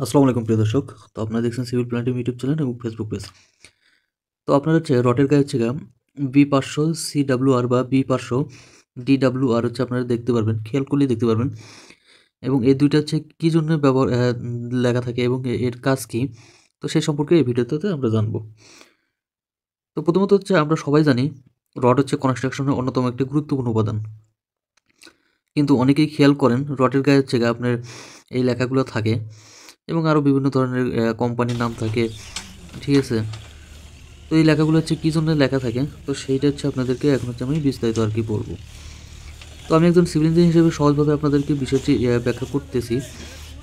আসসালামু আলাইকুম প্রিয় দর্শক। তো আপনারা দেখছেন সিভিল প্ল্যানেটিং ইউটিউব চ্যানেল এবং ফেসবুক পেজ। তো আপনারা হচ্ছে রটের গায়ে হচ্ছে B500 CWR বা B500 DWR হচ্ছে আপনারা দেখতে পারবেন, খেয়াল করলেই দেখতে পারবেন। এবং এই দুইটা হচ্ছে কী জন্য ব্যবহার লেখা থাকে এবং এর কাজ কী, তো সেই সম্পর্কে এই ভিডিওতে আমরা জানবো। তো প্রথমত হচ্ছে আমরা সবাই জানি রড হচ্ছে কনস্ট্রাকশনের অন্যতম একটি গুরুত্বপূর্ণ উপাদান, কিন্তু অনেকেই খেয়াল করেন রডের গায়ে হচ্ছে আপনার এই লেখাগুলো থাকে এবং আরও বিভিন্ন ধরনের কোম্পানির নাম থাকে, ঠিক আছে। তো এই লেখাগুলো হচ্ছে কী জন্য লেখা থাকে, তো সেইটা হচ্ছে আপনাদেরকে এখন হচ্ছে আমি বিস্তারিত আর কি বলবো। তো আমি একজন সিভিল ইঞ্জিনিয়ার হিসেবে সহজভাবে আপনাদেরকে বিষয়টি ব্যাখ্যা করতেছি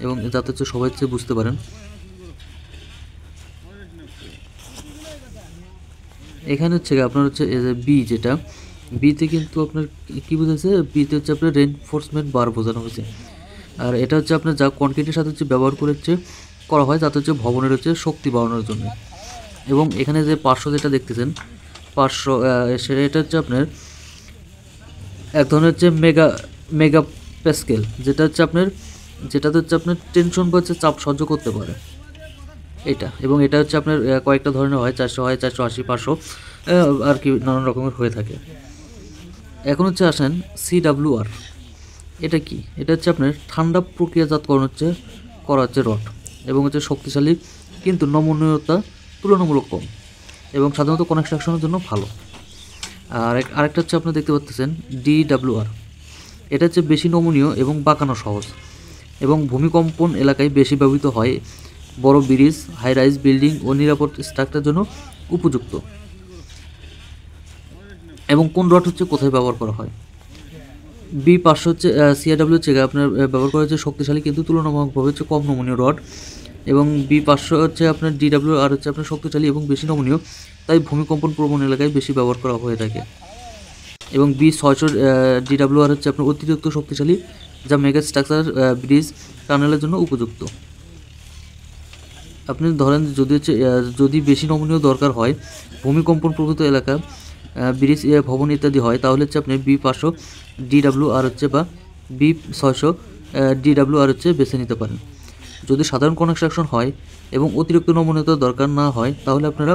এবং যাতে হচ্ছে সবাই হচ্ছে বুঝতে পারেন। এখানে হচ্ছে আপনার হচ্ছে বি, যেটা বিতে কিন্তু আপনার কী বোঝাচ্ছে, বিতে হচ্ছে আপনার রেনফোর্সমেন্ট বার বোঝানো হয়েছে। আর এটা হচ্ছে আপনার যা কনক্রিটের সাথে হচ্ছে ব্যবহার করা হয় যাতে হচ্ছে ভবনের হচ্ছে শক্তি বাড়ানোর জন্য। এবং এখানে যে 500 যেটা দেখতেছেন 500, সেটা হচ্ছে আপনার এক ধরনের হচ্ছে মেগা প্যাসকেল, যেটাতে হচ্ছে আপনার টেনশন বা হচ্ছে চাপ সহ্য করতে পারে এটা। এবং এটা হচ্ছে আপনার কয়েকটা ধরনের হয়, 400 হয়, 480, 500 আর কি নানান রকমের হয়ে থাকে। এখন হচ্ছে আসেন CWR, এটা কি? এটা হচ্ছে আপনার ঠান্ডা প্রক্রিয়াজাতকরণ করা হচ্ছে রড, এবং হচ্ছে শক্তিশালী কিন্তু নমনীয়তা তুলনামূলক কম এবং সাধারণত কনস্ট্রাকশনের জন্য ভালো। আর আরেকটা হচ্ছে আপনারা দেখতে পাচ্ছেন DWR, এটা হচ্ছে বেশি নমনীয় এবং বাঁকানো সহজ এবং ভূমিকম্পন এলাকায় বেশি ব্যবহৃত হয়, বড় ব্রিজ, হাই রাইজ বিল্ডিং ও নিরাপদ স্ট্রাকচারের জন্য উপযুক্ত। এবং কোন রড হচ্ছে কোথায় ব্যবহার করা হয়? B500 হচ্ছে CRW হচ্ছে আপনার ব্যবহার করা হচ্ছে শক্তিশালী কিন্তু তুলনামূলকভাবে হচ্ছে কম নমনীয় রড, এবং B500 হচ্ছে আপনার DWR হচ্ছে আপনার শক্তিশালী এবং বেশি নমনীয়, তাই ভূমিকম্পন প্রবণ এলাকায় বেশি ব্যবহার করা হয়ে থাকে। এবং B600 DWR হচ্ছে আপনার অতিরিক্ত শক্তিশালী, যা মেগা স্ট্রাকচার, ব্রিজ, টানেলের জন্য উপযুক্ত। আপনি ধরেন যদি বেশি নমনীয় দরকার হয়, ভূমিকম্পন প্রভূত এলাকা, ব্রিজ, ভবন ইত্যাদি হয়, তাহলে হচ্ছে আপনি B500 DWR হচ্ছে বা B600 DWR হচ্ছে বেছে নিতে পারেন। যদি সাধারণ কনস্ট্রাকশন হয় এবং অতিরিক্ত নমনীয়তার দরকার না হয়, তাহলে আপনারা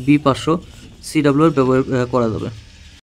B500 CWR ব্যবহার করা যাবে।